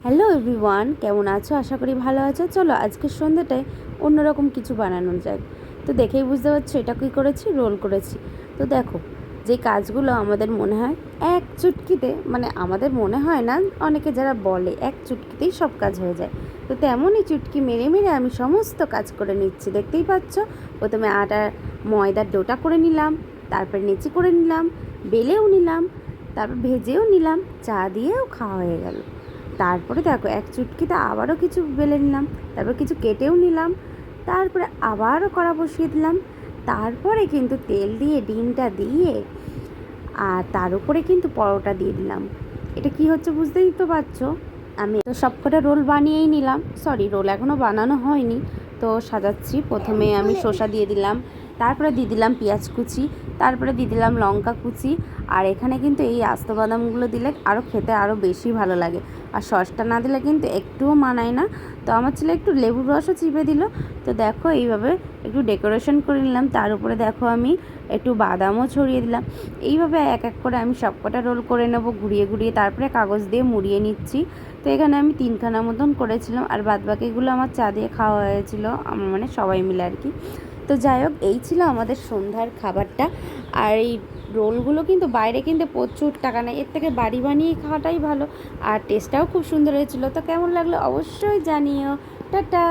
Hello everyone, কেমন আছো? আশা করি ভালো আছো। চলো আজকের সন্ধ্যাটায় অন্যরকম কিছু বানানো যায়। তো দেখেই বুঝতে পারছো এটা কী করেছি, রোল করেছি। তো দেখো, যে কাজগুলো আমাদের মনে হয় এক চুটকিতে, মানে আমাদের মনে হয় না, অনেকে যারা বলে এক চুটকিতেই সব কাজ হয়ে যায়, তো তেমনই চুটকি মেরে মেরে আমি সমস্ত কাজ করে নিচ্ছি। দেখতেই পাচ্ছ, প্রথমে ময়দার ডোটা করে নিলাম, তারপর নেচি করে নিলাম, বেলেও নিলাম, তারপর ভেজেও নিলাম, চা দিয়েও খাওয়া হয়ে গেল। তারপরে দেখো এক চুটকিতে আবারও কিছু বেলে নিলাম, তারপর কিছু কেটেও নিলাম, তারপরে আবারও কড়া বসিয়ে দিলাম, তারপরে কিন্তু তেল দিয়ে ডিমটা দিয়ে আর তার উপরে কিন্তু পরোটা দিয়ে দিলাম। এটা কি হচ্ছে বুঝতেই তো পারছো। আমি তো সবকটা রোল বানিয়েই নিলাম, সরি রোল এখনও বানানো হয়নি। তো সাজাচ্ছি, প্রথমে আমি শসা দিয়ে দিলাম, তারপরে দিয়ে দিলাম পেঁয়াজ কুচি, তারপরে দিয়ে দিলাম লঙ্কা কুচি। আর এখানে কিন্তু এই আস্ত বাদামগুলো দিলে আরও খেতে আরও বেশি ভালো লাগে। আর সসটা না দিলে কিন্তু একটুও মানায় না। তো আমার ছেলে একটু লেবুর রসও চিপে দিল। তো দেখো এইভাবে একটু ডেকোরেশন করে নিলাম, তার উপরে দেখো আমি একটু বাদামও ছড়িয়ে দিলাম। এইভাবে এক এক করে আমি সবকটা রোল করে নেব, ঘুরিয়ে ঘুরিয়ে তারপরে কাগজ দিয়ে মুড়িয়ে নিচ্ছি। তো এখানে আমি 3খানা মতন করেছিলাম, আর বাদবাকিগুলো আমার চা দিয়ে খাওয়া হয়েছিল, আমার মানে সবাই মিলে আর কি। তো যাই হোক, এই ছিল আমাদের সন্ধ্যার খাবারটা। আর এই রোলগুলো কিন্তু বাইরে কিনতে প্রচুর টাকা নেয়, এর থেকে বাড়ি বানিয়ে খাওয়াটাই ভালো। আর টেস্টটাও খুব সুন্দর হয়েছিল। তো কেমন লাগলো অবশ্যই জানিও। টাটা।